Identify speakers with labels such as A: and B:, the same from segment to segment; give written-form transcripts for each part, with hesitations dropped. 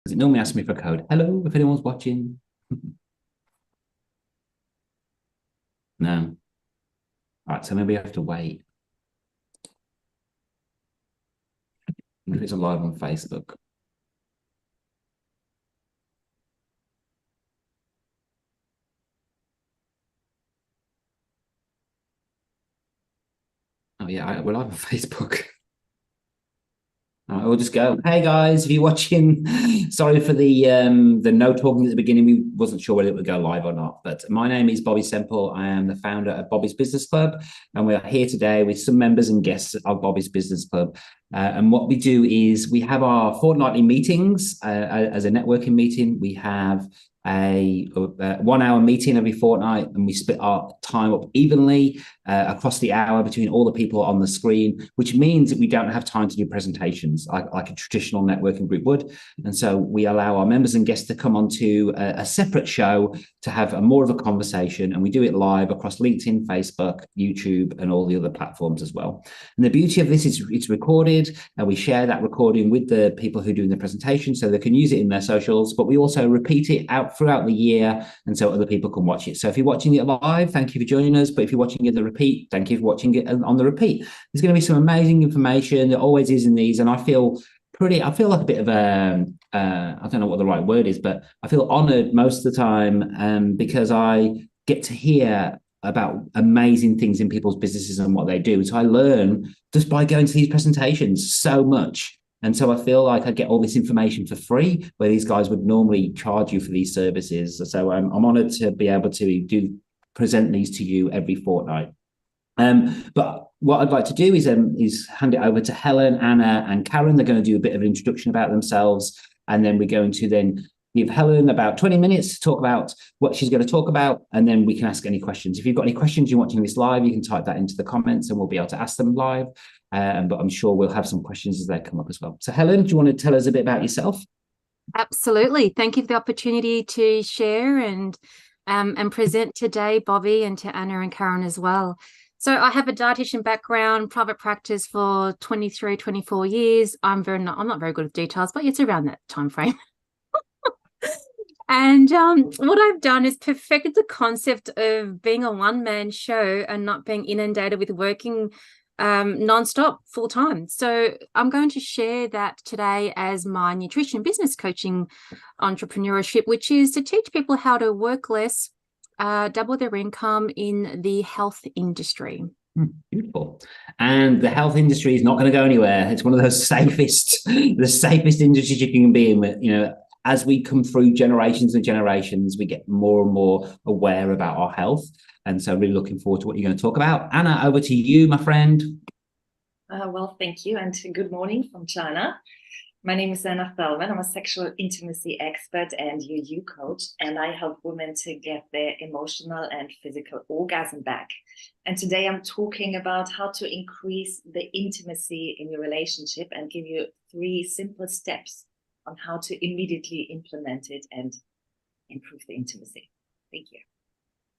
A: Because it normally asks me for a code. Hello, if anyone's watching. No. All right, so maybe I have to wait. If it's live on Facebook. Oh yeah, we're live on Facebook. All right, we'll just go. Hey guys, if you're watching, sorry for the no talking at the beginning. We wasn't sure whether it would go live or not. But my name is Bobby Semple. I am the founder of Bobby's Business Club, and we're here today with some members and guests of Bobby's Business Club. And what we do is we have our fortnightly meetings as a networking meeting. We have a 1 hour meeting every fortnight, and we split our time up evenly across the hour between all the people on the screen, which means that we don't have time to do presentations like a traditional networking group would. And so we allow our members and guests to come onto a separate show to have more of a conversation, and we do it live across LinkedIn, Facebook, YouTube, and all the other platforms as well. And the beauty of this is it's recorded, and we share that recording with the people who are doing the presentation so they can use it in their socials, but we also repeat it out throughout the year, and so other people can watch it. So if you're watching it live, thank you for joining us. But if you're watching it the repeat, thank you for watching it on the repeat. There's going to be some amazing information. There always is in these, and I feel like a bit of a I don't know what the right word is, but I feel honored most of the time because I get to hear about amazing things in people's businesses and what they do. So I learn just by going to these presentations so much. And so I feel like I get all this information for free, where these guys would normally charge you for these services. So I'm honored to be able to present these to you every fortnight. But what I'd like to do is hand it over to Helen, Anna, and Karen. They're going to do a bit of an introduction about themselves, and then we're going to then give Helen about 20 minutes to talk about what she's going to talk about, and then we can ask any questions. If you've got any questions you're watching this live, you can type that into the comments, and we'll be able to ask them live. But I'm sure we'll have some questions as they come up as well. So, Helen, do you want to tell us a bit about yourself?
B: Absolutely. Thank you for the opportunity to share and present today, Bobby, and to Anna and Karen as well. So I have a dietitian background, private practice for 23, 24 years. I'm not very good with details, but it's around that time frame. And what I've done is perfected the concept of being a one-man show and not being inundated with working nonstop, full time. So I'm going to share that today as my nutrition business coaching entrepreneurship, which is to teach people how to work less, double their income in the health industry.
A: Beautiful. And the health industry is not going to go anywhere. It's one of those the safest industries you can be in. You know, as we come through generations and generations, we get more and more aware about our health. And so really looking forward to what you're going to talk about. Anna, over to you, my friend.
C: Well, thank you, and good morning from China. My name is Anna Thellman. I'm a sexual intimacy expert and UU coach, and I help women to get their emotional and physical orgasm back. And today I'm talking about how to increase the intimacy in your relationship and give you 3 simple steps on how to immediately implement it and improve the intimacy. Thank you.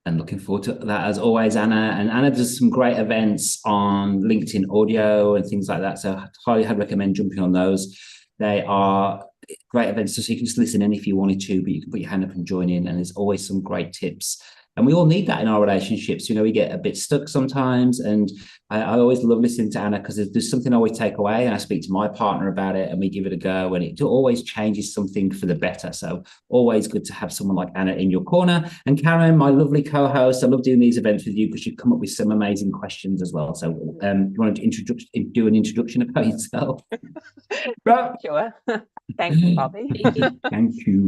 A: And looking forward to that as always, Anna. And Anna does some great events on LinkedIn audio and things like that. So I highly recommend jumping on those. They are great events, so you can just listen in if you wanted to, but you can put your hand up and join in. And there's always some great tips. And we all need that in our relationships. You know, we get a bit stuck sometimes. And I always love listening to Anna because there's something I always take away. And I speak to my partner about it and we give it a go. And it always changes something for the better. So always good to have someone like Anna in your corner. And Karen, my lovely co-host, I love doing these events with you because you come up with some amazing questions as well. So you want to do an introduction about yourself?
D: Sure. Thanks, Bobby.
A: Thank you.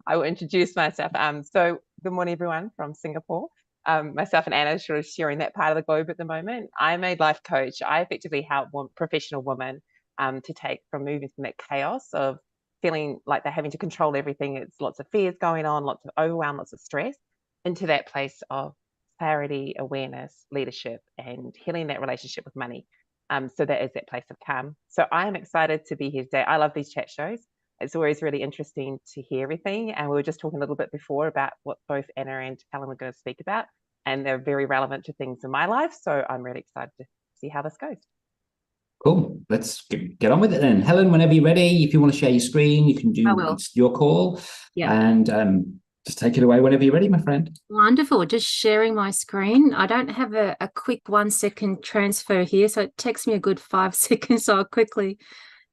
D: I will introduce myself. So good morning, everyone from Singapore. Myself and Anna are sort of sharing that part of the globe at the moment. I'm a life coach. I effectively help professional women to take from moving from that chaos of feeling like they're having to control everything. It's lots of fears going on, lots of overwhelm, lots of stress, into that place of clarity, awareness, leadership, and healing that relationship with money. So that is that place of calm. So I am excited to be here today. I love these chat shows. It's always really interesting to hear everything. And we were just talking a little bit before about what both Anna and Helen were going to speak about. And they're very relevant to things in my life. So I'm really excited to see how this goes.
A: Cool. Let's get on with it then. Helen, whenever you're ready, if you want to share your screen, you can
B: I will.
A: it's your call.
B: Yeah.
A: And just take it away whenever you're ready, my friend.
B: Wonderful. Just sharing my screen. I don't have a quick 1 second transfer here, so it takes me a good 5 seconds. So I'll quickly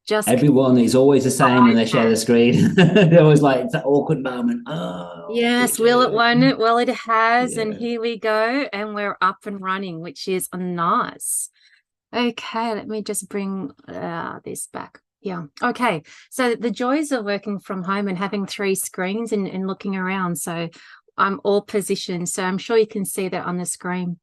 B: just.
A: Everyone is always the same when they share the screen. They're always like, it's that awkward moment. Oh,
B: yes, will it, won't it? Well, it has.
A: Yeah.
B: And here we go. And we're up and running, which is nice. Okay, let me just bring this back. Yeah. Okay. So the joys of working from home and having 3 screens and looking around. So I'm all positioned. So I'm sure you can see that on the screen.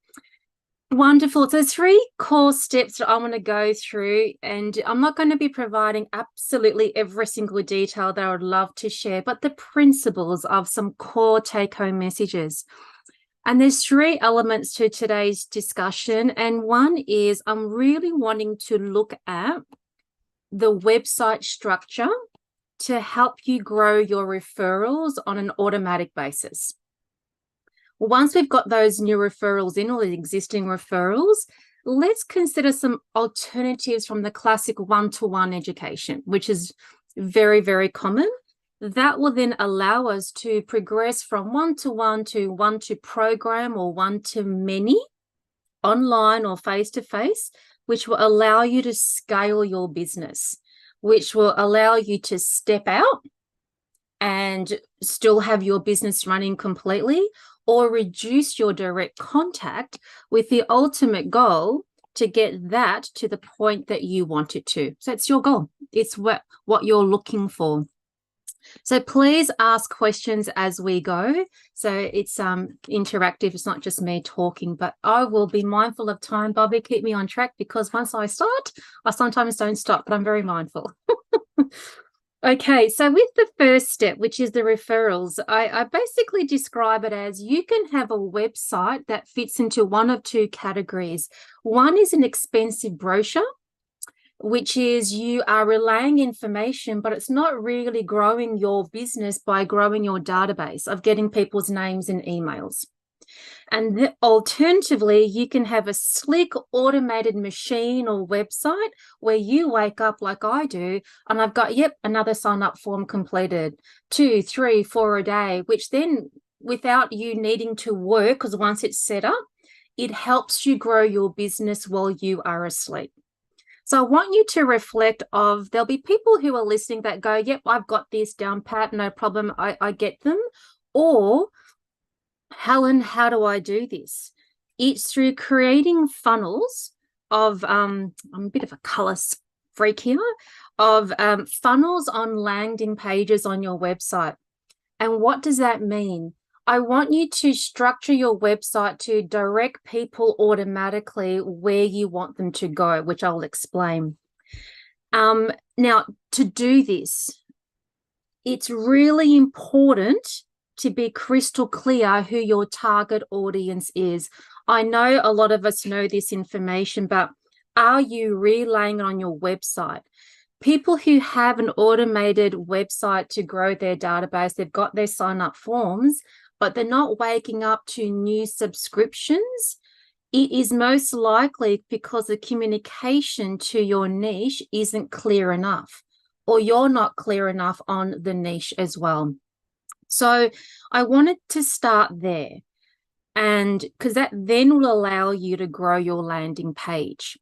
B: Wonderful. So 3 core steps that I want to go through, and I'm not going to be providing absolutely every single detail that I would love to share, but the principles of some core take-home messages. And there's 3 elements to today's discussion. And one is I'm really wanting to look at the website structure to help you grow your referrals on an automatic basis. Once we've got those new referrals in, or the existing referrals, let's consider some alternatives from the classic one-to-one education, which is very, very common. That will then allow us to progress from one-to-one to one-to-program or one-to-many, online or face-to-face, which will allow you to scale your business, which will allow you to step out and still have your business running completely, or reduce your direct contact with the ultimate goal to get that to the point that you want it to. So it's your goal. It's what you're looking for. So please ask questions as we go. So it's interactive. It's not just me talking, but I will be mindful of time. Bobby, keep me on track, because once I start, I sometimes don't stop, but I'm very mindful. Okay, so with the first step, which is the referrals, I basically describe it as you can have a website that fits into one of 2 categories. One is an expensive brochure, which is you are relaying information, but it's not really growing your business by growing your database of getting people's names and emails. And alternatively, you can have a slick automated machine or website where you wake up like I do, and I've got, another sign up form completed, 2, 3, 4 a day, which then, without you needing to work, because once it's set up, it helps you grow your business while you are asleep. So I want you to reflect of, there'll be people who are listening that go, I've got this down pat, no problem, I get them. Or, Helen, how do I do this? It's through creating funnels of, I'm a bit of a color freak here, of funnels on landing pages on your website. And what does that mean? I want you to structure your website to direct people automatically where you want them to go, which I'll explain. Now, to do this, it's really important to be crystal clear who your target audience is. I know a lot of us know this information, but are you relaying it on your website? People who have an automated website to grow their database, they've got their sign-up forms, but they're not waking up to new subscriptions. It is most likely because the communication to your niche isn't clear enough, or you're not clear enough on the niche as well. So I wanted to start there, and because that then will allow you to grow your landing page.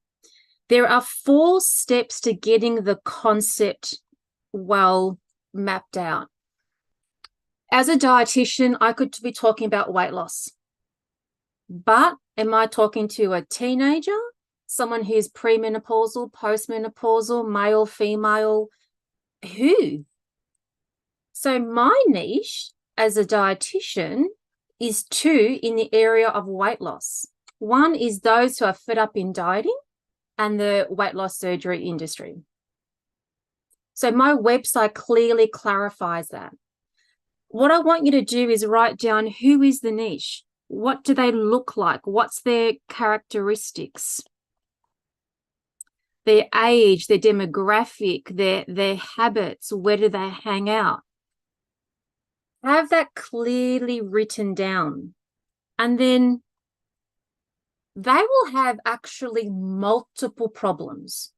B: There are 4 steps to getting the concept well mapped out. As a dietitian, I could be talking about weight loss, but am I talking to a teenager, someone who's premenopausal, postmenopausal, male, female, who? So my niche as a dietitian is 2 in the area of weight loss. One is those who are fed up in dieting and the weight loss surgery industry. So my website clearly clarifies that. What I want you to do is write down who is the niche. What do they look like? What's their characteristics? Their age, their demographic, their habits, where do they hang out? Have that clearly written down. And then they will have actually multiple problems.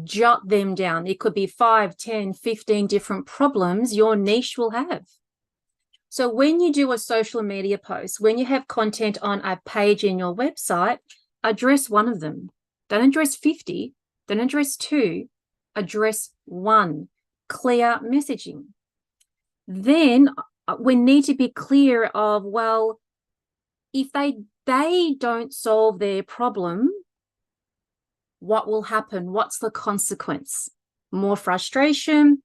B: Jot them down. It could be 5, 10, 15 different problems your niche will have. So when you do a social media post, when you have content on a page in your website, address one of them. Don't address 50, don't address 2, address 1. Clear messaging. Then we need to be clear of, well, if they don't solve their problem, what will happen? What's the consequence? More frustration?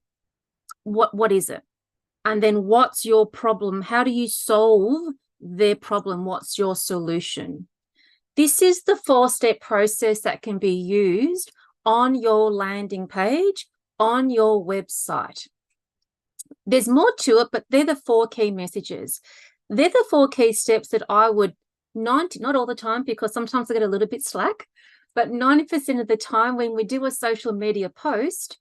B: What is it? And then what's your problem? How do you solve their problem? What's your solution? This is the 4-step process that can be used on your landing page, on your website. There's more to it, but they're the 4 key messages. They're the 4 key steps that I would, not all the time, because sometimes I get a little bit slack, but 90% of the time when we do a social media post,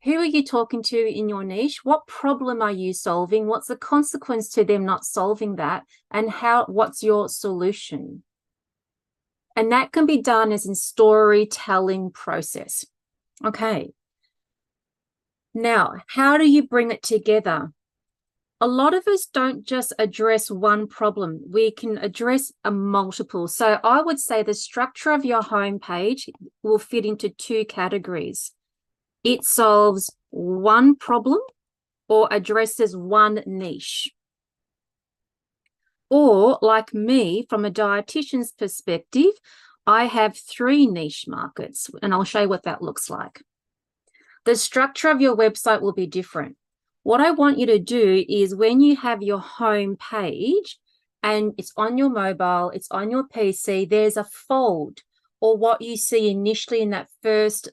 B: who are you talking to in your niche? What problem are you solving? What's the consequence to them not solving that? And what's your solution? And that can be done as in storytelling process. Okay. Now, how do you bring it together? A lot of us don't just address one problem. We can address a multiple. So I would say the structure of your homepage will fit into 2 categories. It solves one problem or addresses one niche. Or like me, from a dietitian's perspective, I have 3 niche markets, and I'll show you what that looks like. The structure of your website will be different. What I want you to do is when you have your home page and it's on your mobile, it's on your PC, there's a fold, or what you see initially in that first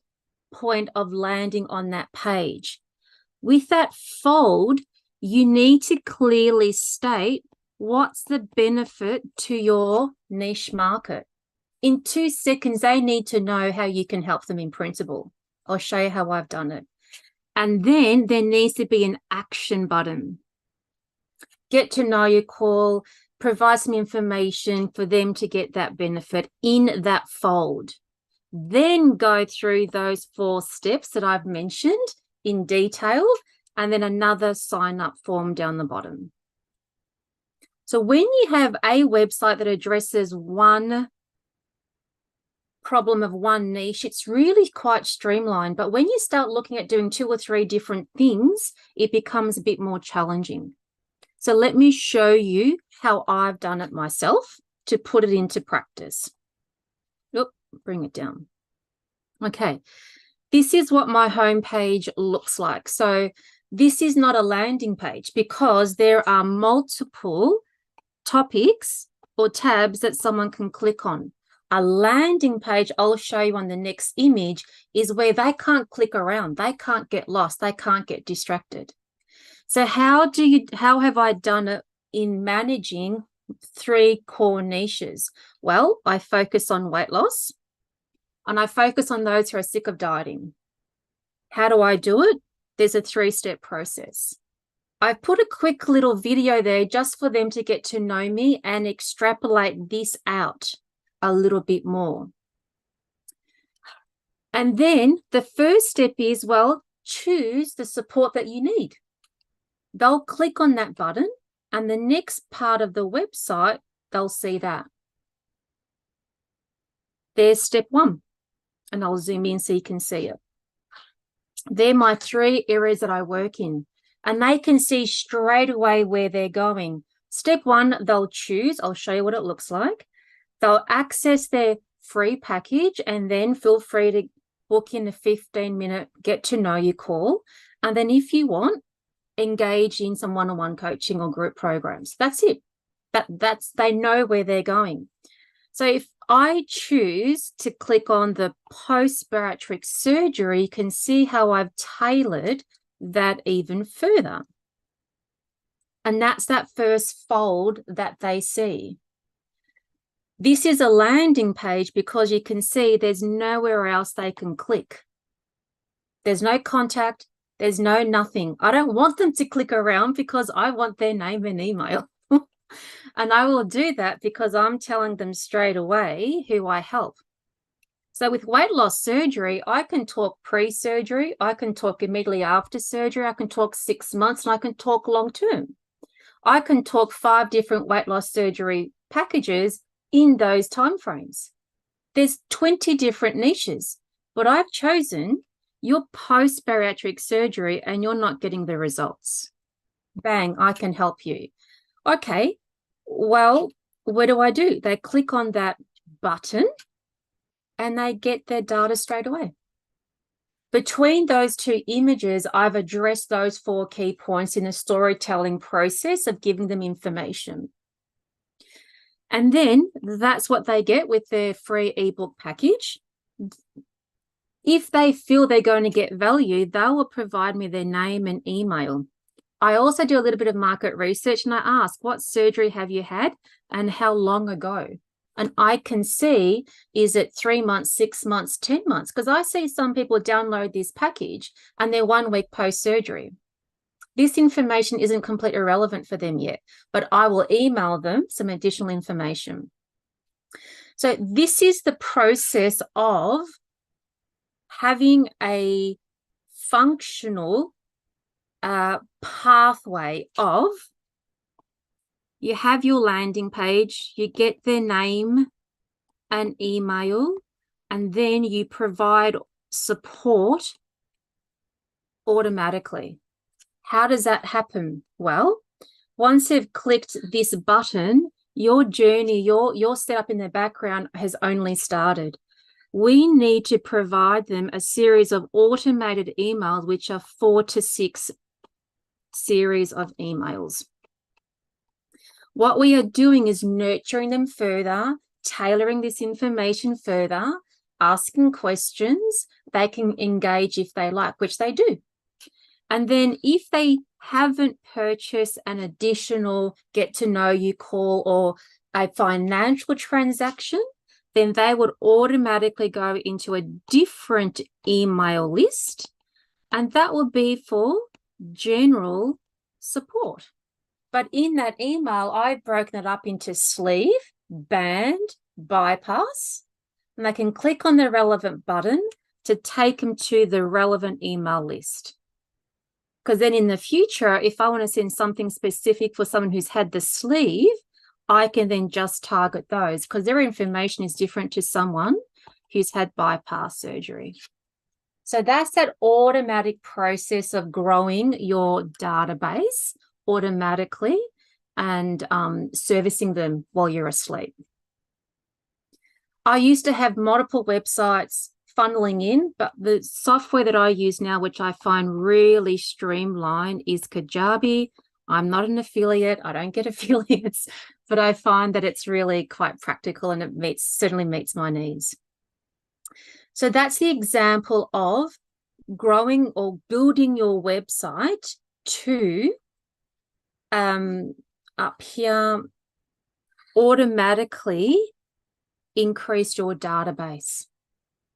B: point of landing on that page. With that fold, you need to clearly state what's the benefit to your niche market. In 2 seconds, they need to know how you can help them in principle. I'll show you how I've done it. And then there needs to be an action button. Get to know you call, provide some information for them to get that benefit in that fold. Then go through those 4 steps that I've mentioned in detail, and then another sign-up form down the bottom. So when you have a website that addresses one problem of one niche, it's really quite streamlined. But when you start looking at doing 2 or 3 different things, it becomes a bit more challenging. So let me show you how I've done it myself to put it into practice. Look, bring it down. Okay, this is what my homepage looks like. So this is not a landing page because there are multiple topics or tabs that someone can click on. A landing page, I'll show you on the next image, is where they can't click around. They can't get lost. They can't get distracted. So how have I done it in managing 3 core niches? Well, I focus on weight loss and I focus on those who are sick of dieting. How do I do it? There's a 3-step process. I've put a quick little video there just for them to get to know me and extrapolate this out a little bit more. And then the first step is, well, choose the support that you need. They'll click on that button and the next part of the website, they'll see that. There's step 1, and I'll zoom in so you can see it. They're my 3 areas that I work in, and they can see straight away where they're going. Step 1, they'll choose. I'll show you what it looks like. They'll access their free package and then feel free to book in a 15-minute get to know you call. And then if you want, engage in some one-on-one coaching or group programs. That's it. They know where they're going. So if I choose to click on the post-bariatric surgery, you can see how I've tailored that even further. And that's that first fold that they see. This is a landing page because you can see there's nowhere else they can click. There's no contact. There's no nothing. I don't want them to click around because I want their name and email. And I will do that because I'm telling them straight away who I help. So with weight loss surgery, I can talk pre-surgery, I can talk immediately after surgery, I can talk 6 months, and I can talk long-term. I can talk 5 different weight loss surgery packages in those timeframes. There's 20 different niches, but I've chosen your post-bariatric surgery and you're not getting the results. Bang, I can help you. Okay, well, what do? They click on that button and they get their data straight away. Between those 2 images, I've addressed those 4 key points in the storytelling process of giving them information. And then that's what they get with their free ebook package. If they feel they're going to get value, they will provide me their name and email. I also do a little bit of market research and I ask, what surgery have you had and how long ago? And I can see, is it 3 months, 6 months, 10 months? Because I see some people download this package and they're 1 week post-surgery. This information isn't completely irrelevant for them yet, but I will email them some additional information. So this is the process of having a functional pathway of, you have your landing page, you get their name and email, and then you provide support automatically. How does that happen? Well, once they've clicked this button, your journey, your setup in the background has only started. We need to provide them a series of automated emails, which are 4 to 6 series of emails. What we are doing is nurturing them further, tailoring this information further, asking questions. They can engage if they like, which they do. And then if they haven't purchased an additional get to know you call or a financial transaction, then they would automatically go into a different email list, and that will be for general support. But in that email, I've broken it up into sleeve, band, bypass, and they can click on the relevant button to take them to the relevant email list. Because then in the future, if I want to send something specific for someone who's had the sleeve, I can then just target those because their information is different to someone who's had bypass surgery. So that's that automatic process of growing your database automatically and servicing them while you're asleep. I used to have multiple websites funneling in, but the software that I use now, which I find really streamlined, is Kajabi. I'm not an affiliate. I don't get affiliates, but I find that it's really quite practical and it certainly meets my needs. So that's the example of growing or building your website to up here automatically increase your database.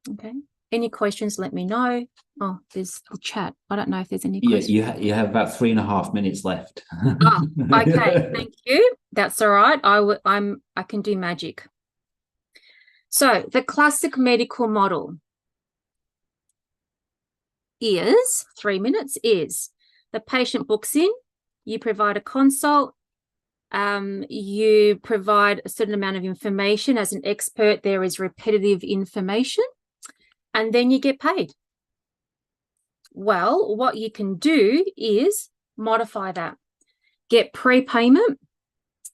B: Okay. Any questions, let me know. Oh, there's the chat. I don't know if there's any questions.
A: You have about 3.5 minutes left.
B: Oh, okay. Thank you. That's all right. I can do magic. So the classic medical model is 3 minutes is the patient books in, you provide a consult, you provide a certain amount of information. As an expert, there is repetitive information, and then you get paid. Well, what you can do is modify that. Get prepayment.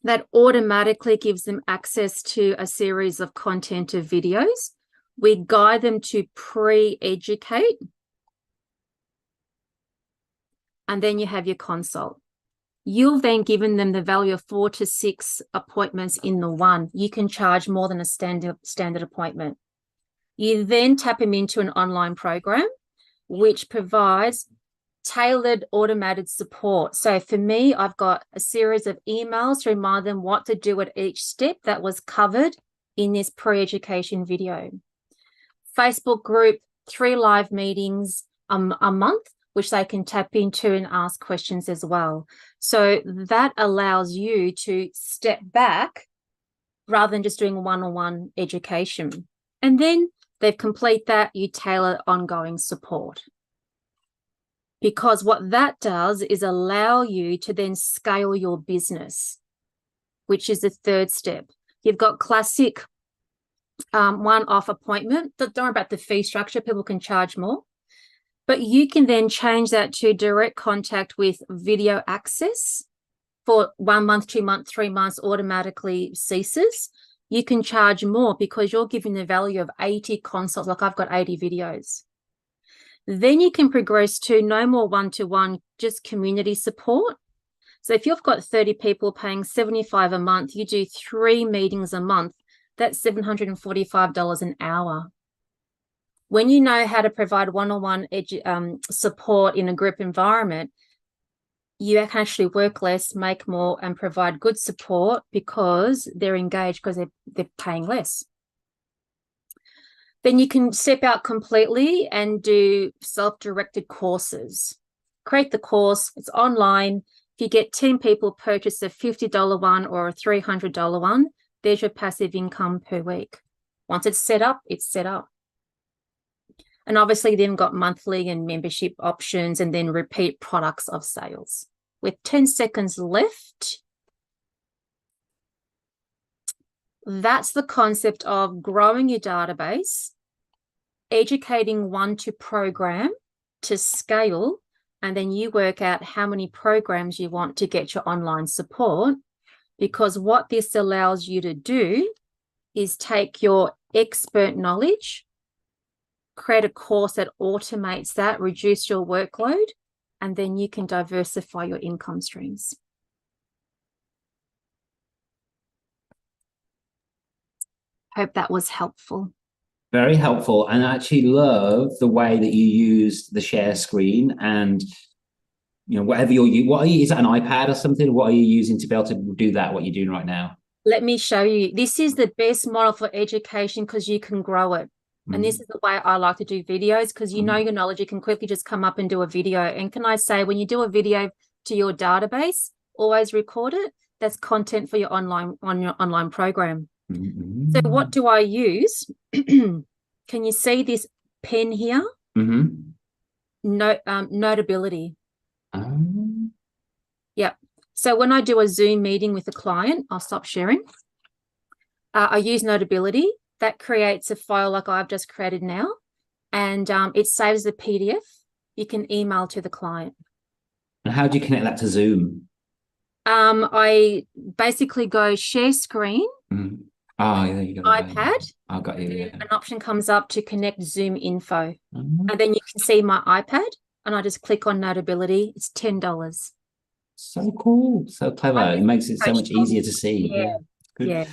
B: That automatically gives them access to a series of content of videos. We guide them to pre-educate. And then you have your consult. You've then given them the value of 4 to 6 appointments in the one. You can charge more than a standard appointment. You then tap them into an online program, which provides tailored automated support. So for me, I've got a series of emails to remind them what to do at each step that was covered in this pre-education video. Facebook group, 3 live meetings a month, which they can tap into and ask questions as well. So that allows you to step back rather than just doing one-on-one education. And then They've complete that, you tailor ongoing support. Because what that does is allow you to then scale your business, which is the third step. You've got classic one-off appointment. Don't worry about the fee structure. People can charge more. But you can then change that to direct contact with video access for 1 month, 2 months, 3 months, automatically ceases. You can charge more because you're giving the value of 80 consults. Like I've got 80 videos. Then you can progress to no more one-to-one, just community support. So if you've got 30 people paying $75 a month, you do 3 meetings a month, that's $745 an hour. When you know how to provide one-on-one support in a group environment, you can actually work less, make more, and provide good support because they're engaged, because they're paying less. Then you can step out completely and do self-directed courses. Create the course, it's online. If you get 10 people purchase a $50 one or a $300 one, there's your passive income per week. Once it's set up, it's set up. And obviously then got monthly and membership options and then repeat products of sales. With 10 seconds left, that's the concept of growing your database, educating one to program to scale, and then you work out how many programs you want to get your online support. Because what this allows you to do is take your expert knowledge, create a course that automates that, reduce your workload, and then you can diversify your income streams. Hope that was helpful.
A: Very helpful. And I actually love the way that you use the share screen and, you know, whatever is that an iPad or something? What are you using to be able to do that, what you're doing right now?
B: Let me show you. This is the best model for education because you can grow it. And this is the way I like to do videos, because you know your knowledge, you can quickly just come up and do a video. And can I say, when you do a video to your database, always record it. That's content for your online program. So what do I use? Can you see this pen here? Notability. Yep. So when I do a Zoom meeting with a client, I'll stop sharing. I use Notability. That creates a file like I've just created now, and it saves a PDF. You can email to the client.
A: And how do you connect that to Zoom?
B: I basically go share screen.
A: Oh, yeah, you got
B: iPad.
A: I got you. Yeah.
B: An option comes up to connect Zoom info, and then you can see my iPad. And I just click on Notability. It's $10.
A: So cool, so clever. It makes it so much easier to see.
B: Yeah.
A: Good.
B: Yeah.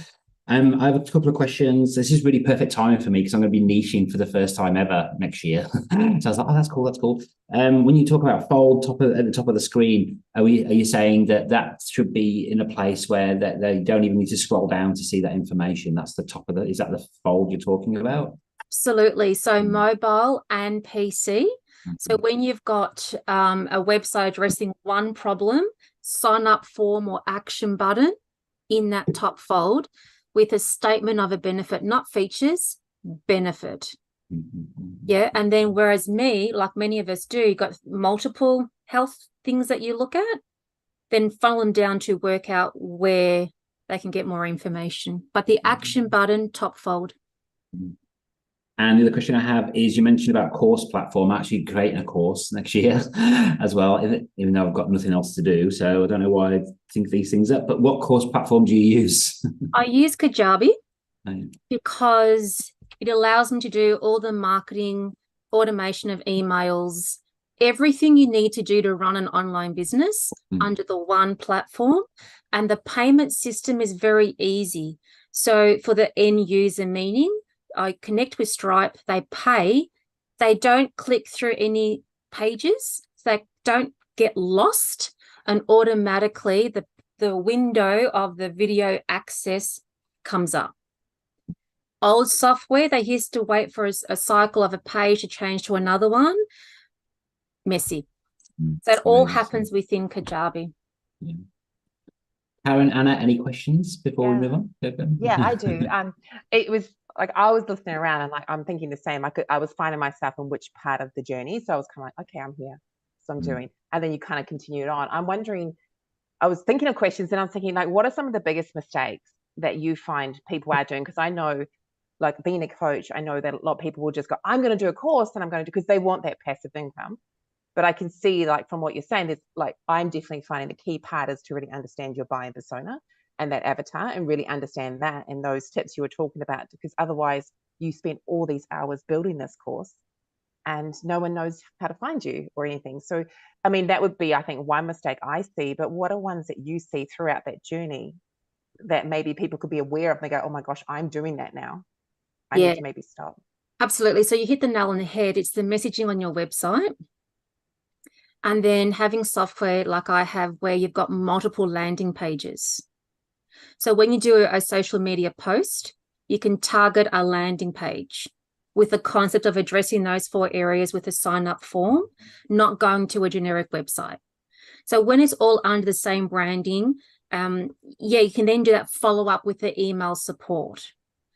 A: I have a couple of questions. This is really perfect timing for me because I'm going to be niching for the first time ever next year. So I was like, oh, that's cool. That's cool. When you talk about fold at the top of the screen, are you saying that should be in a place where that they don't even need to scroll down to see that information? That's the top of is that the fold you're talking about?
B: Absolutely. So mobile and PC. So when you've got a website addressing one problem, sign up form or action button in that top fold with a statement of a benefit, not features, benefit. Yeah. And then whereas like many of us do, you've got multiple health things that you look at, then funnel them down to work out where they can get more information. But the action button, top fold.
A: And the other question I have is, you mentioned about course platform, actually creating a course next year as well, even though I've got nothing else to do. So I don't know why I think these things up, but what course platform do you use?
B: I use Kajabi because it allows me to do all the marketing, automation of emails, everything you need to do to run an online business under the one platform. And the payment system is very easy. So for the end user, meaning I connect with Stripe, they pay, they don't click through any pages, they don't get lost, and automatically the window of the video access comes up. Old software, they used to wait for a cycle of a page to change to another one. Messy. So it all happens within Kajabi.
A: Karen, Anna, any questions before we move on?
D: Yeah, I do. like I was listening around and like I'm thinking the same. I was finding myself in which part of the journey. So I was kind of like, okay, I'm here. So I'm doing. And then you kind of continued on. I'm wondering, I was thinking of questions and I'm thinking like, what are some of the biggest mistakes that you find people are doing? Because I know, like being a coach, I know that a lot of people will just go, I'm going to do a course and I'm going to do, because they want that passive income. But I can see, like, from what you're saying, there's like, I'm definitely finding the key part is to really understand your buyer persona and that avatar and really understand that and those tips you were talking about, because otherwise you spent all these hours building this course and no one knows how to find you or anything. So, I mean, that would be, I think, one mistake I see. But what are ones that you see throughout that journey that maybe people could be aware of? And they go, oh my gosh, I'm doing that now. I need to maybe stop.
B: Absolutely. So you hit the nail on the head. It's the messaging on your website. And then having software like I have where you've got multiple landing pages. So when you do a social media post, you can target a landing page with the concept of addressing those 4 areas with a sign-up form, not going to a generic website. So when it's all under the same branding, you can then do that follow-up with the email support.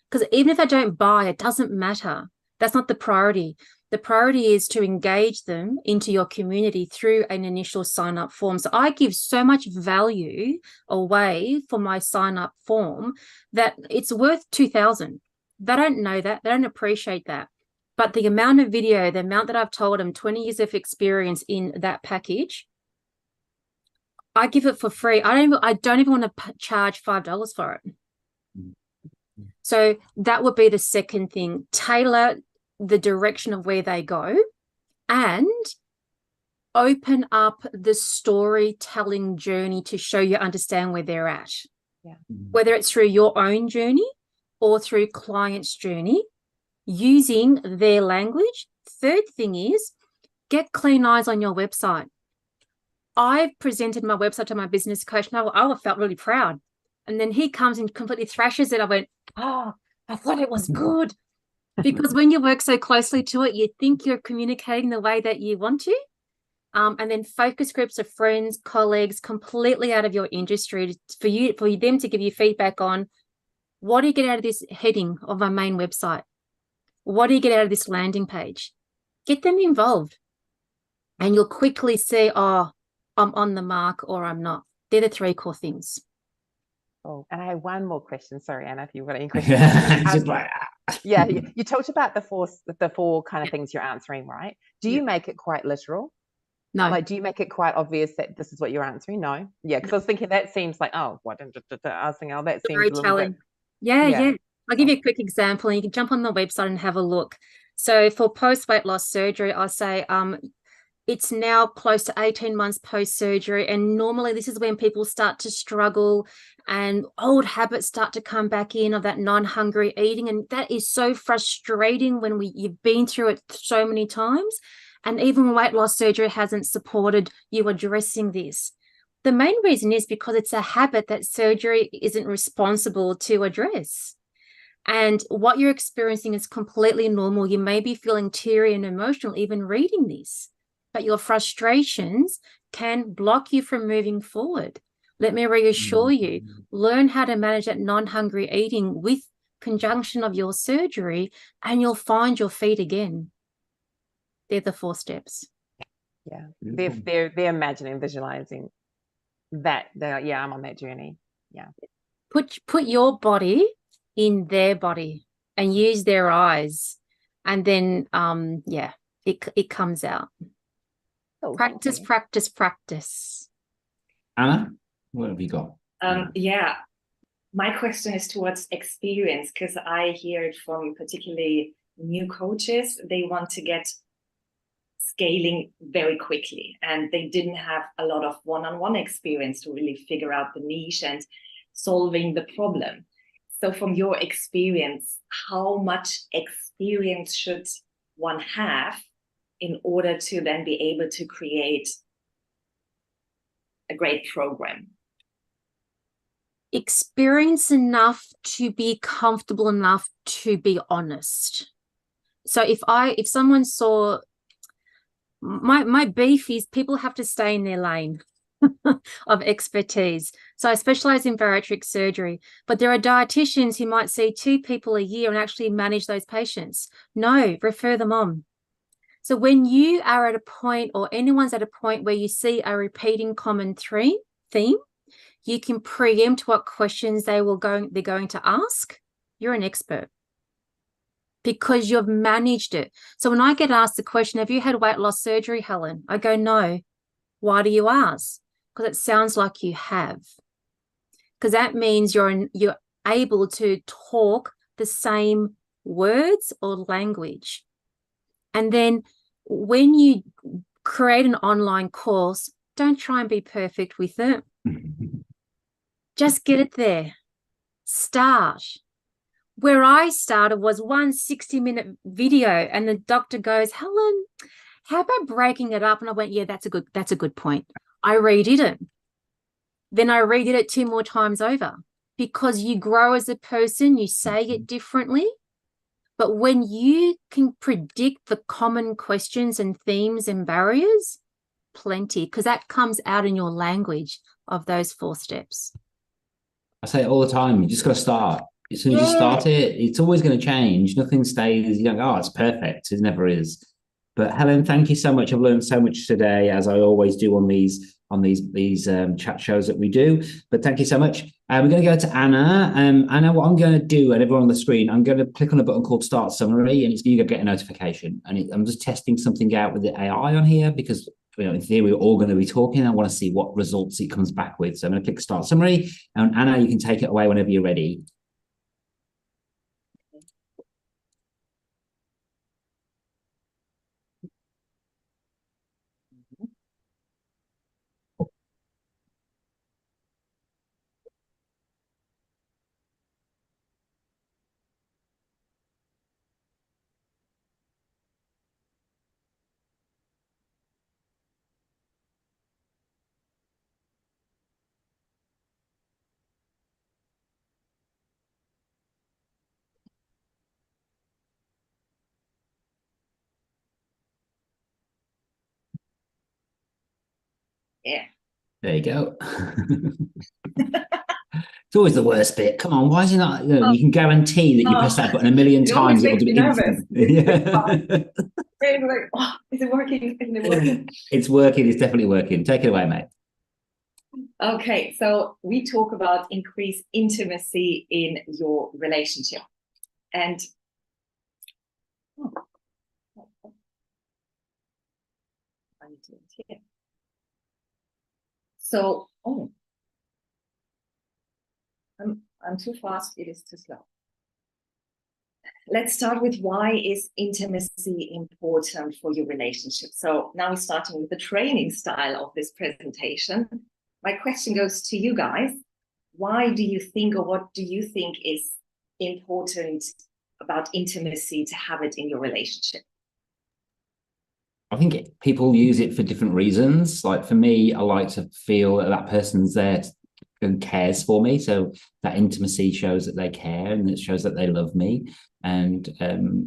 B: Because even if they don't buy, it doesn't matter. That's not the priority. The priority is to engage them into your community through an initial sign-up form. So I give so much value away for my sign-up form that it's worth $2,000. They don't know that. They don't appreciate that. But the amount of video, the amount that I've told them, 20 years of experience in that package, I give it for free. I don't even want to charge $5 for it. So that would be the second thing. Tailor the direction of where they go and open up the storytelling journey to show you understand where they're at.
D: Yeah.
B: Whether it's through your own journey or through clients' journey, using their language. Third thing is get clean eyes on your website. I presented my website to my business coach and I felt really proud. And then he comes and completely thrashes it. I went, oh, I thought it was good. Because when you work so closely to it, you think you're communicating the way that you want to. And then focus groups of friends, colleagues, completely out of your industry for them to give you feedback on what do you get out of this heading of my main website? What do you get out of this landing page? Get them involved. And you'll quickly see, oh, I'm on the mark or I'm not. They're the 3 core things.
D: Oh, and I have one more question. Sorry, Anna, if you've got any questions. Yeah, you talked about the four kind of things you're answering, right? Do you make it quite literal?
B: No.
D: Like, do you make it quite obvious that this is what you're answering? No. Yeah, because I was thinking that seems like, oh, what? I was thinking, oh, that seems a little bit.
B: Yeah. I'll give you a quick example. You can jump on the website and have a look. So for post-weight loss surgery, I say it's now close to 18 months post-surgery. And normally this is when people start to struggle and old habits start to come back in of that non-hungry eating. And that is so frustrating when you've been through it so many times. And even weight loss surgery hasn't supported you addressing this. The main reason is because it's a habit that surgery isn't responsible to address. And what you're experiencing is completely normal. You may be feeling teary and emotional even reading this, but your frustrations can block you from moving forward. Let me reassure you, learn how to manage that non-hungry eating with conjunction of your surgery, and you'll find your feet again. They're the 4 steps.
D: Yeah, they're imagining, visualizing that. Yeah, I'm on that journey. Yeah.
B: Put your body in their body and use their eyes, and then it comes out. Oh, practice.
A: Anna, what have you got?
C: Yeah, my question is towards experience, because I hear it from particularly new coaches. They want to get scaling very quickly, and they didn't have a lot of one-on-one experience to really figure out the niche and solving the problem. So from your experience, how much experience should one have in order to then be able to create a great program?
B: Experience enough to be comfortable enough to be honest. So if someone saw my beef is people have to stay in their lane. of expertise. So I specialize in bariatric surgery, but there are dietitians who might see 2 people a year and actually manage those patients. No, refer them on. So when you are at a point, or anyone's at a point where you see a repeating common theme, you can preempt what questions they're going to ask. You're an expert because you've managed it. So when I get asked the question, have you had weight loss surgery, Helen? I go, no. Why do you ask? Because it sounds like you have. Because that means you're able to talk the same words or language. And then when you create an online course, don't try and be perfect with it. Just get it there. Start. Where I started was one 60-minute video, and the doctor goes, Helen, how about breaking it up? And I went, yeah, that's a good point. I redid it. Then I redid it 2 more times over, because you grow as a person, you say it differently. But when you can predict the common questions and themes and barriers, plenty, because that comes out in your language of those 4 steps.
A: I say it all the time. You just got to start. As soon as you start it, it's always going to change. Nothing stays. You don't go, oh, it's perfect. It never is. But Helen, thank you so much. I've learned so much today, as I always do on these chat shows that we do. But thank you so much. We're going to go to Anna. Anna, what I'm going to do, and everyone on the screen, I'm going to click on a button called Start Summary, and it's going to get a notification. And I'm just testing something out with the AI on here, because in theory, we're all going to be talking. I want to see what results it comes back with. So I'm going to click Start Summary. And Anna, you can take it away whenever you're ready.
C: Yeah.
A: There you go. It's always the worst bit. Come on, why is it not? You can guarantee that you press that button a million times, it'll do it instantly.
C: Oh, is it working? Is it working?
A: It's working. It's definitely working. Take it away, mate.
C: Okay, so we talk about increased intimacy in your relationship. And I need to here. So, I'm too fast, it is too slow. Let's start with, why is intimacy important for your relationship? So now we're starting with the training style of this presentation. My question goes to you guys. Why do you think, or what do you think is important about intimacy to have it in your relationship?
A: I think people use it for different reasons. Like for me, I like to feel that person's there and cares for me. So that intimacy shows that they care, and it shows that they love me. And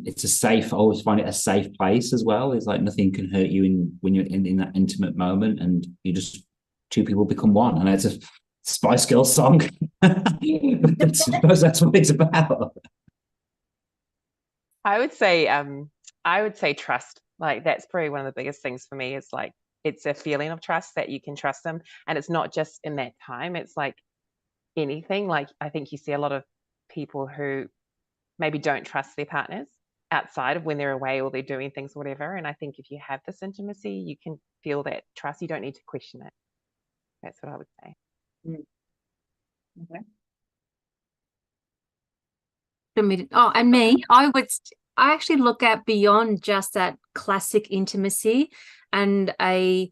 A: it's a safe, I always find it a safe place as well. It's like nothing can hurt you when you're in that intimate moment, and you just, 2 people become one. And it's a Spice Girls song. I suppose that's what it's about.
D: I would say trust. Like that's probably one of the biggest things for me, is like, it's a feeling of trust, that you can trust them. And it's not just in that time, it's like anything. Like I think you see a lot of people who maybe don't trust their partners outside of when they're away or they're doing things or whatever. And I think if you have this intimacy, you can feel that trust. You don't need to question it. That's what I would say.
C: Okay.
B: And me, I actually look at beyond just that classic intimacy, and a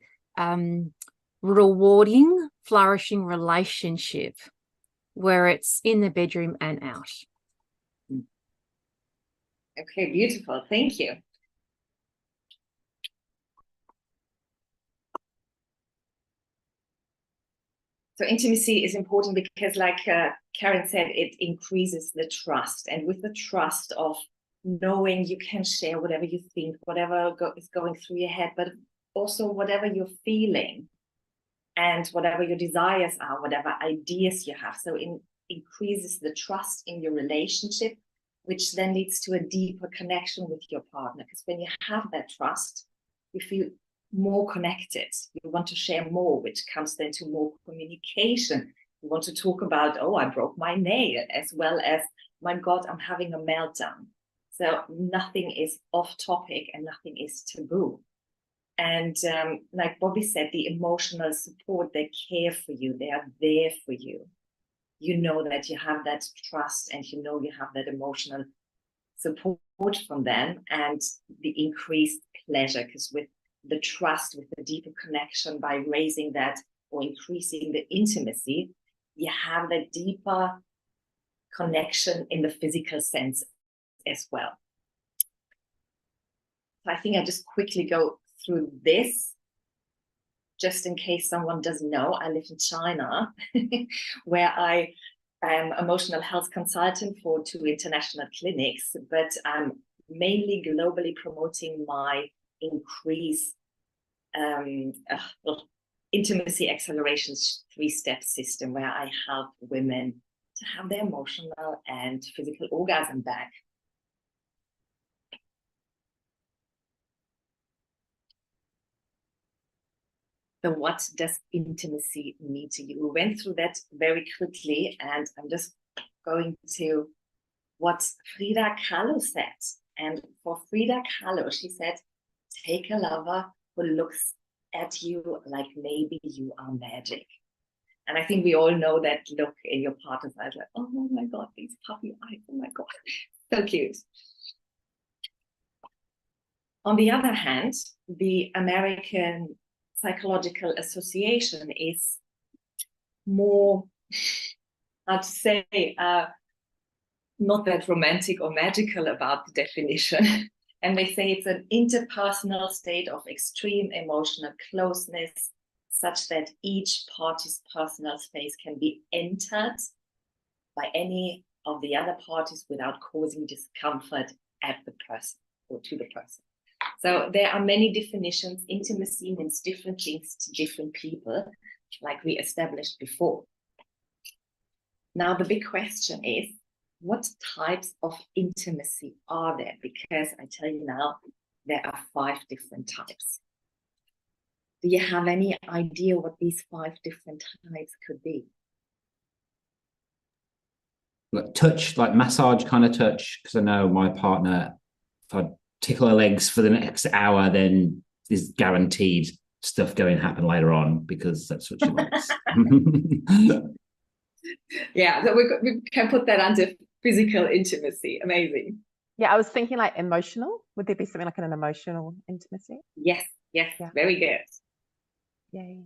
B: rewarding, flourishing relationship where it's in the bedroom and out.
C: Okay, beautiful. Thank you. So intimacy is important because, like Karen said, it increases the trust. And with the trust of knowing you can share whatever you think, whatever is going through your head, but also whatever you're feeling, and whatever your desires are, whatever ideas you have. So it increases the trust in your relationship, which then leads to a deeper connection with your partner. Because when you have that trust, you feel more connected. You want to share more, which comes then to more communication. You want to talk about, oh, I broke my nail, as well as, my God, I'm having a meltdown. So nothing is off topic and nothing is taboo. And like Bobby said, the emotional support, they care for you. They are there for you. You know that you have that trust, and you know you have that emotional support from them, and the increased pleasure, because with the trust, with the deeper connection, by raising that or increasing the intimacy, you have that deeper connection in the physical sense as well. So I think I just quickly go through this, just in case someone doesn't know. I live in China, where I am emotional health consultant for 2 international clinics, but I'm mainly globally promoting my increase intimacy acceleration 3-step system, where I help women to have their emotional and physical orgasm back. So what does intimacy mean to you? We went through that very quickly, and I'm just going to what Frida Kahlo said. And for Frida Kahlo, she said, take a lover who looks at you like maybe you are magic. And I think we all know that look in your partner's eyes, like, oh my God, these puppy eyes, oh my God, so cute. On the other hand, the American Psychological Association is more, I'd say, not that romantic or magical about the definition. And they say it's an interpersonal state of extreme emotional closeness, such that each party's personal space can be entered by any of the other parties without causing discomfort at the person or to the person. So there are many definitions. Intimacy means different things to different people, like we established before. Now, the big question is, what types of intimacy are there? Because I tell you now, there are 5 different types. Do you have any idea what these 5 different types could be?
A: Like touch, like massage kind of touch, because I know my partner, if I tickle her legs for the next hour, then there's guaranteed stuff going to happen later on, because that's what she likes.
C: Yeah, so we can put that under physical intimacy. Amazing.
D: Yeah, I was thinking like emotional. Would there be something like an emotional intimacy?
C: Yes, yes, yeah. Very good.
D: Yay.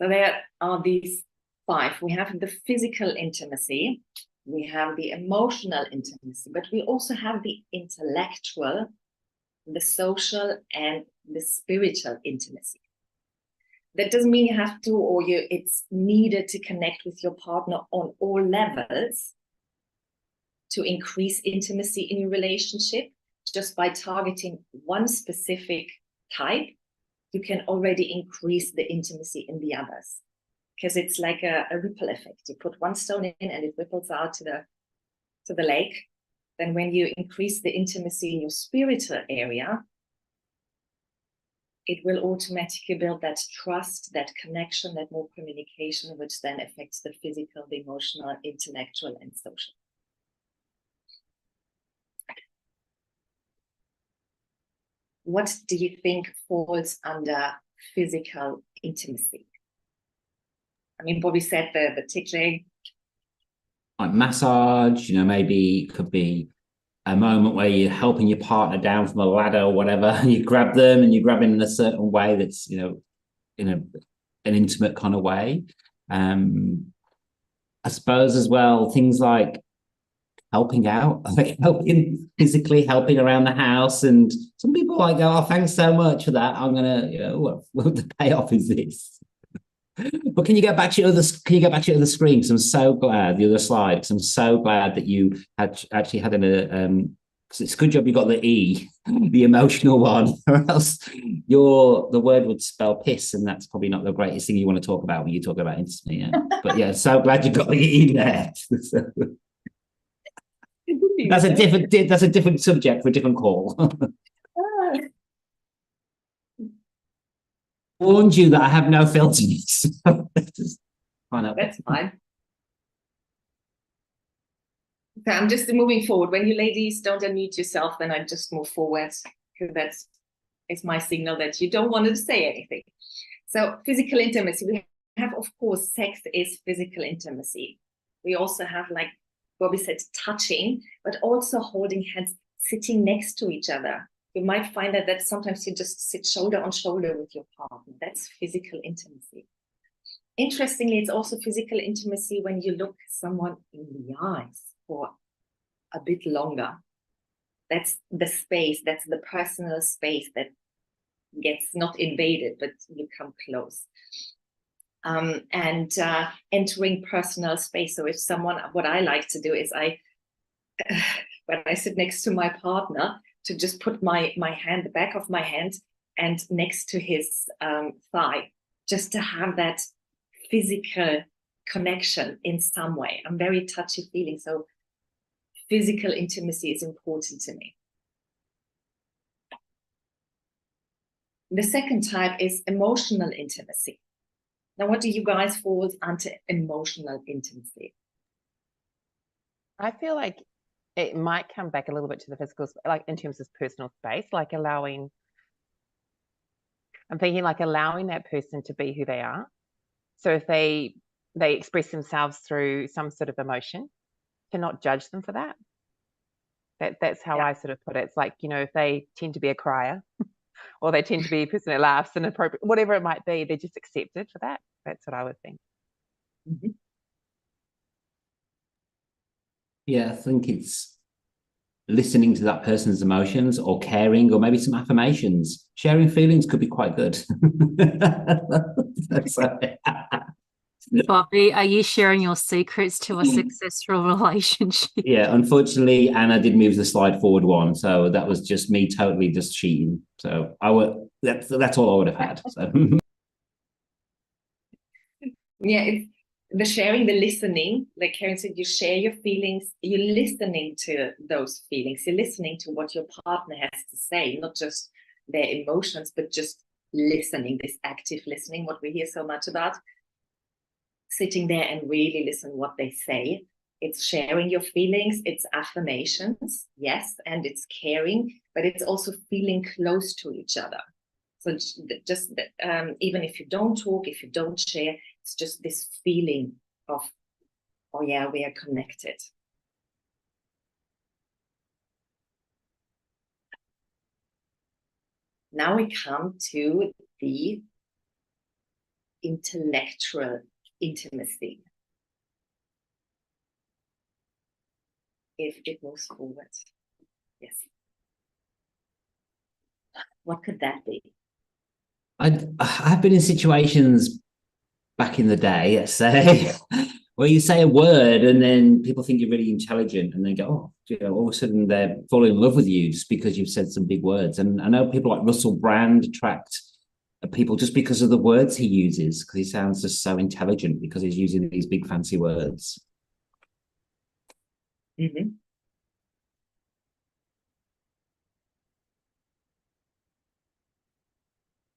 C: So there are these 5. We have the physical intimacy, we have the emotional intimacy, but we also have the intellectual, the social, and the spiritual intimacy. That doesn't mean you have to, or it's needed to connect with your partner on all levels to increase intimacy in your relationship. Just by targeting one specific type, you can already increase the intimacy in the others, because it's like a ripple effect. You put one stone in and it ripples out to the lake. Then when you increase the intimacy in your spiritual area, it will automatically build that trust, that connection, that more communication, which then affects the physical, the emotional, intellectual, and social. What do you think falls under physical intimacy? I mean, Bobby said the tickling.
A: Like massage, maybe it could be a moment where you're helping your partner down from a ladder or whatever, and you grab them and you grab them in a certain way that's, in an intimate kind of way. I suppose as well, things like helping out, like physically helping around the house. And some people like go, oh, thanks so much for that. I'm going to, what the payoff is this? But can you get back to your other screen? Because I'm so glad, the other slide, because I'm so glad that you had actually had it's a good job you got the E, the emotional one, or else the word would spell piss, and that's probably not the greatest thing you want to talk about when you talk about intimacy. Yeah. But yeah, so glad you got the E there. That's a different subject for a different call. Warned you that I have no filters.
C: That's fine. Okay, I'm just moving forward. When you ladies don't unmute yourself, then I just move forward, because it's my signal that you don't want to say anything. So physical intimacy, we have, of course, sex is physical intimacy. We also have, like Bobby said, touching, but also holding hands, sitting next to each other. You might find that sometimes you just sit shoulder on shoulder with your partner. That's physical intimacy. Interestingly, it's also physical intimacy when you look someone in the eyes for a bit longer. That's the space, that's the personal space that gets not invaded, but you come close. And entering personal space. So if someone, what I like to do is when I sit next to my partner, to just put my hand, the back of my hand, and next to his thigh, just to have that physical connection in some way. I'm very touchy-feeling, so physical intimacy is important to me. The second type is emotional intimacy. Now, what do you guys fall under emotional intimacy?
D: I feel like it might come back a little bit to the physical, like in terms of personal space, like allowing that person to be who they are. So if they express themselves through some sort of emotion, to not judge them for that. That's how I sort of put it. It's like, you know, if they tend to be a crier or they tend to be a person that laughs inappropriate, whatever it might be, they're just accepted for that. That's what I would think.
C: Mm-hmm.
A: Yeah, I think it's listening to that person's emotions, or caring, or maybe some affirmations. Sharing feelings could be quite good.
B: Bobby, are you sharing your secrets to a successful relationship?
A: Yeah, unfortunately, Anna did move the slide forward one, so that was just me totally just cheating. So that's all I would have had. So.
C: Yeah, it's the sharing, the listening. Like Karen said, you share your feelings. You're listening to those feelings. You're listening to what your partner has to say, not just their emotions, but just listening. This active listening, what we hear so much about. Sitting there and really listen what they say. It's sharing your feelings, it's affirmations, yes, and it's caring, but it's also feeling close to each other. So just even if you don't talk, if you don't share, it's just this feeling of, oh yeah, we are connected. Now we come to the intellectual intimacy. If it moves forward. Yes. What could that be?
A: I've been in situations back in the day, let's say, where you say a word and then people think you're really intelligent, and they go, oh, you know, all of a sudden they're falling in love with you just because you've said some big words. And I know people like Russell Brand attract people just because of the words he uses, because he sounds just so intelligent because he's using these big fancy words.
C: Mm-hmm.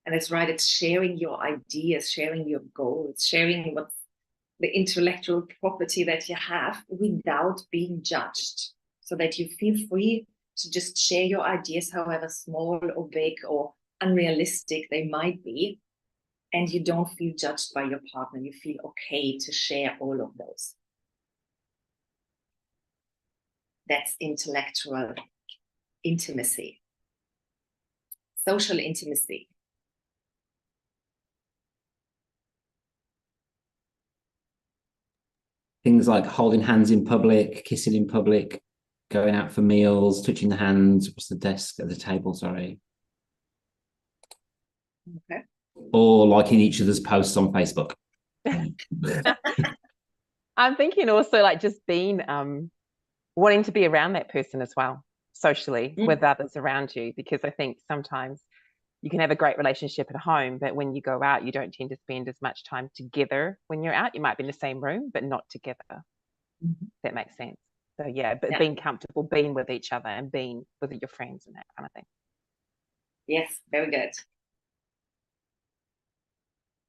C: And that's right, it's sharing your ideas, sharing your goals, sharing what the intellectual property that you have without being judged, so that you feel free to just share your ideas, however small or big or unrealistic they might be, and you don't feel judged by your partner. You feel okay to share all of those. That's intellectual intimacy. Social intimacy.
A: Things like holding hands in public, kissing in public, going out for meals, touching the hands. What's the desk at the table? Sorry.
C: Okay.
A: Or liking each other's posts on Facebook.
D: I'm thinking also like just being wanting to be around that person as well. socially with others around you, because I think sometimes you can have a great relationship at home, but when you go out, you don't tend to spend as much time together when you're out. You might be in the same room, but not together. If that makes sense. So yeah, but being comfortable, being with each other and being with your friends and that kind of thing.
C: Yes, very good.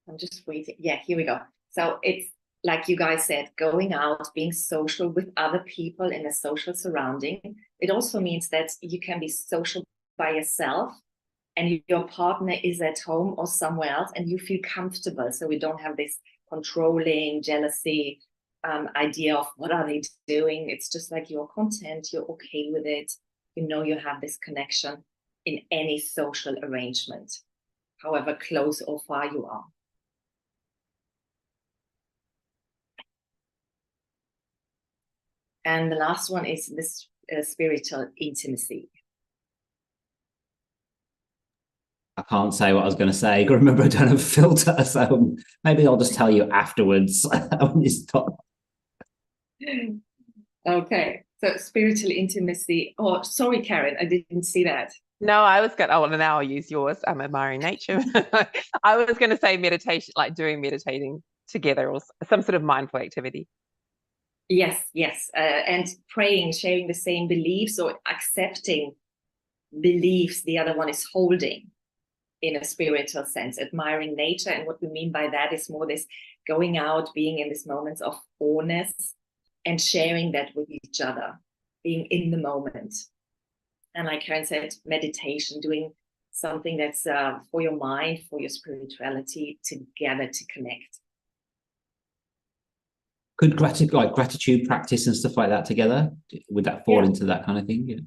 C: I'm just waiting. Yeah, here we go. So it's like you guys said, going out, being social with other people in a social surrounding. It also means that you can be social by yourself and your partner is at home or somewhere else and you feel comfortable. So we don't have this controlling jealousy idea of what are they doing. It's just like you're content, you're okay with it. You know, you have this connection in any social arrangement, however close or far you are. And the last one is this spiritual intimacy.
A: I can't say what I was going to say. Remember, I don't have a filter, so maybe I'll just tell you afterwards when you stop.
C: Okay, so spiritual intimacy. Oh, sorry, Karen, I didn't see that.
D: No, I was going to, well, now I'll use yours. I'm admiring nature. I was going to say meditation, like meditating together or some sort of mindful activity.
C: Yes, yes. And praying, sharing the same beliefs or accepting beliefs the other one is holding in a spiritual sense, admiring nature. And what we mean by that is more this going out, being in these moments of awness and sharing that with each other, being in the moment. And like Karen said, meditation, doing something that's for your mind, for your spirituality, together to connect.
A: Could gratitude practice and stuff like that together? Would that fall into that kind of thing? Yeah.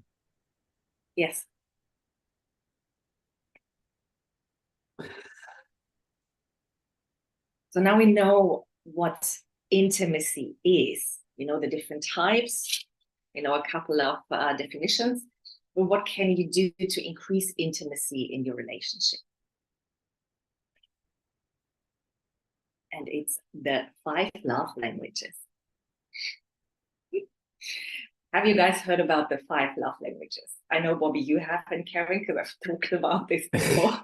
C: Yes. So now we know what intimacy is. You know the different types, you know a couple of definitions. But what can you do to increase intimacy in your relationship? And it's the 5 love languages. Have you guys heard about the 5 love languages? I know, Bobby, you have, and Karen, because I've talked about this before.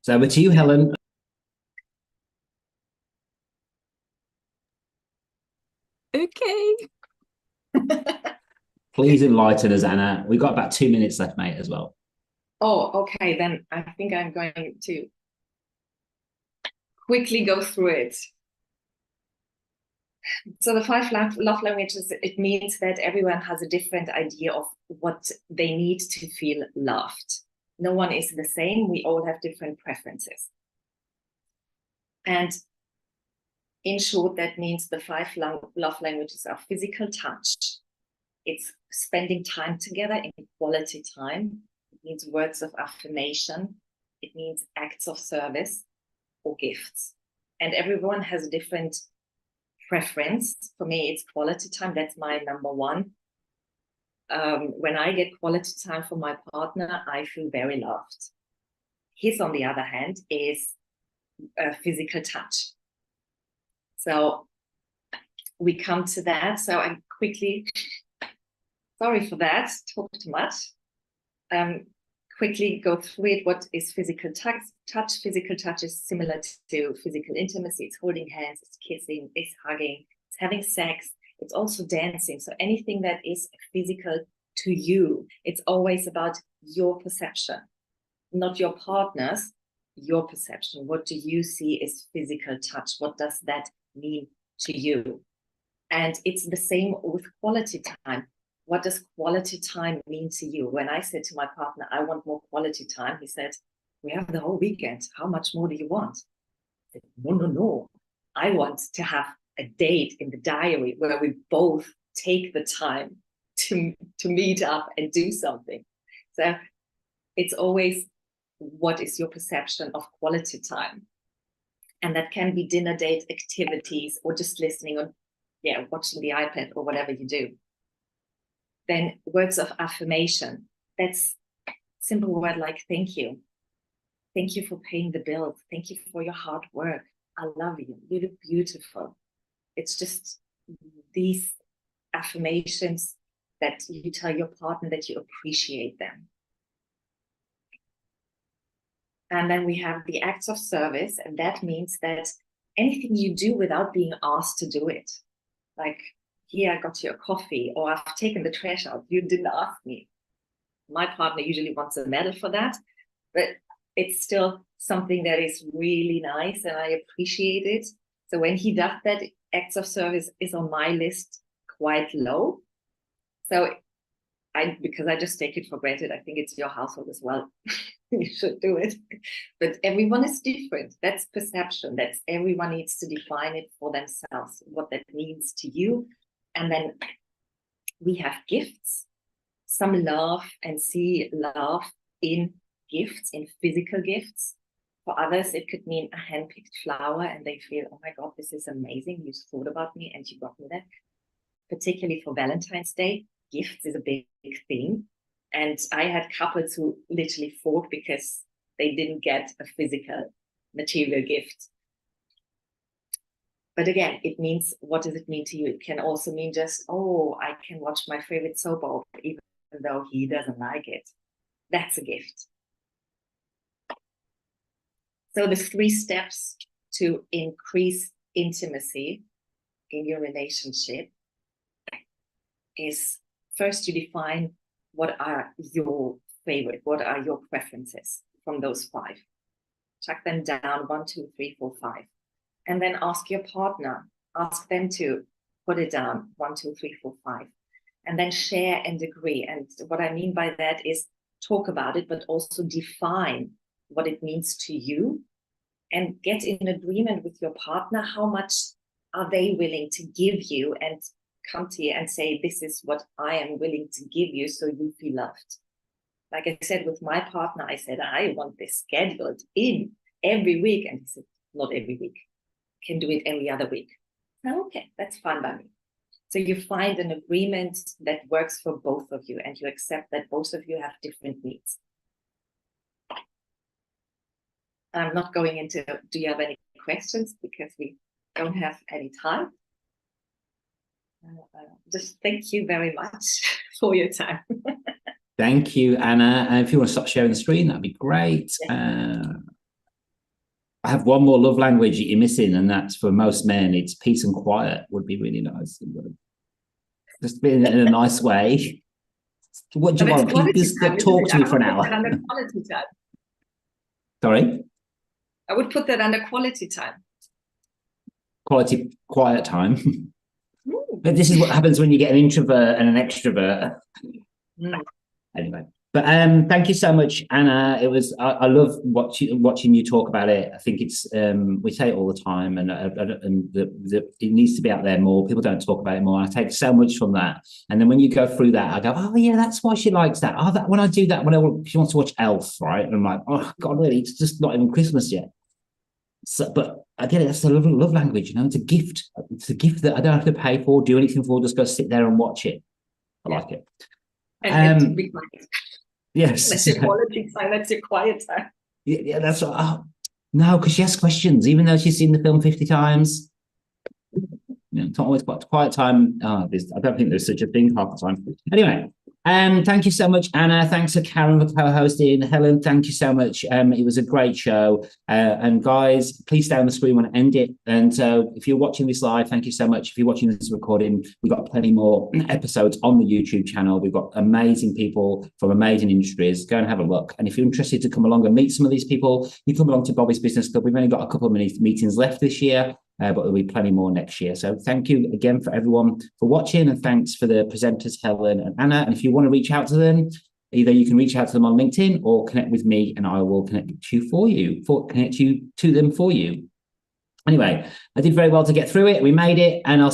A: So over to you, Helen.
B: Okay.
A: Please enlighten us, Anna. We've got about 2 minutes left, mate, as well.
C: Oh, okay. Then I think I'm going to quickly go through it. So the 5 love languages, it means that everyone has a different idea of what they need to feel loved. No one is the same. We all have different preferences. And in short, that means the 5 love languages are physical touch. It's spending time together in quality time. It means words of affirmation. It means acts of service or gifts. And everyone has a different preference. For me, it's quality time. That's my number one. When I get quality time for my partner, I feel very loved. His, on the other hand, is physical touch. So we come to that. So I quickly, sorry for that, talk too much. Quickly go through it. What is physical touch? Physical touch is similar to physical intimacy. It's holding hands, it's kissing, it's hugging, it's having sex. It's also dancing. So anything that is physical to you, it's always about your perception, not your partner's, your perception. What do you see is physical touch? What does that mean to you? And it's the same with quality time. What does quality time mean to you? When I said to my partner, I want more quality time, he said, we have the whole weekend. How much more do you want? I said, no. I want to have a date in the diary where we both take the time to meet up and do something. So it's always, what is your perception of quality time? And that can be dinner date activities or just listening or watching the iPad or whatever you do. Then words of affirmation. That's a simple word like thank you. Thank you for paying the bills. Thank you for your hard work. I love you. You look beautiful. It's just these affirmations that you tell your partner that you appreciate them. And then we have the acts of service, and that means that anything you do without being asked to do it, like, here, I got you a coffee, or I've taken the trash out, you didn't ask me. My partner usually wants a medal for that, but it's still something that is really nice and I appreciate it. So when he does that, acts of service is on my list quite low. So because I just take it for granted, I think it's your household as well. You should do it. But everyone is different. That's perception. That's everyone needs to define it for themselves, what that means to you. And then we have gifts. Some love and see love in gifts, in physical gifts. For others, it could mean a hand-picked flower and they feel, oh my God, this is amazing. You thought about me and you got me that. Particularly for Valentine's Day, gifts is a big thing. And I had couples who literally fought because they didn't get a physical material gift. But again, it means, what does it mean to you? It can also mean just, oh, I can watch my favorite soap opera, even though he doesn't like it. That's a gift. So the 3 steps to increase intimacy in your relationship is, first you define what are your favorite, what are your preferences from those 5. Chuck them down, 1, 2, 3, 4, 5. And then ask your partner, ask them to put it down, 1, 2, 3, 4, 5. And then share and agree. And what I mean by that is talk about it, but also define what it means to you and get in agreement with your partner. How much are they willing to give you, and come to you and say, this is what I am willing to give you so you feel loved. Like I said, with my partner, I said, I want this scheduled in every week. And he said, not every week. Can do it every other week. Now, okay, that's fine by me. So you find an agreement that works for both of you, and you accept that both of you have different needs. I'm not going into, do you have any questions? Because we don't have any time. Just thank you very much for your time.
A: Thank you, Anna. And if you want to stop sharing the screen, that'd be great. I have one more love language that you're missing, and that's for most men. It's peace and quiet would be really nice. Just in a nice way. What do you want? Just talk to me for an hour.
C: Under quality time.
A: Sorry?
C: I would put that under quality time.
A: Quality, quiet time. But this is what happens when you get an introvert and an extrovert. Anyway, but thank you so much, Anna. It was I love watching you talk about it. I think it's we say it all the time, and it needs to be out there more. People don't talk about it more. And I take so much from that. And then when you go through that, I go, oh yeah, that's why she likes that. Oh, that when I do that, she wants to watch Elf, right? And I'm like, oh God, really? It's just not even Christmas yet. So, but I get it. That's the love language, you know. It's a gift. It's a gift that I don't have to pay for, do anything for. Just go sit there and watch it. I like it.
C: And be quiet.
A: Yes,
C: that's your quality time. That's your quiet time.
A: Yeah, that's right. Oh, no, because she asks questions, even though she's seen the film 50 times. It's not always quiet time. I don't think there's such a thing half the time. Anyway. Thank you so much, Anna. Thanks to Karen for co-hosting. Helen, thank you so much. It was a great show. And guys, please stay on the screen when I end it. And so if you're watching this live, thank you so much. If you're watching this recording, we've got plenty more episodes on the YouTube channel. We've got amazing people from amazing industries. Go and have a look. And if you're interested to come along and meet some of these people, you come along to Bobby's Business Club. We've only got a couple of meetings left this year. But there'll be plenty more next year. So thank you again for everyone for watching, and thanks for the presenters, Helen and Anna. And if you want to reach out to them, either you can reach out to them on LinkedIn or connect with me, and I will connect you to them for you. Anyway, I did very well to get through it. We made it, and I'll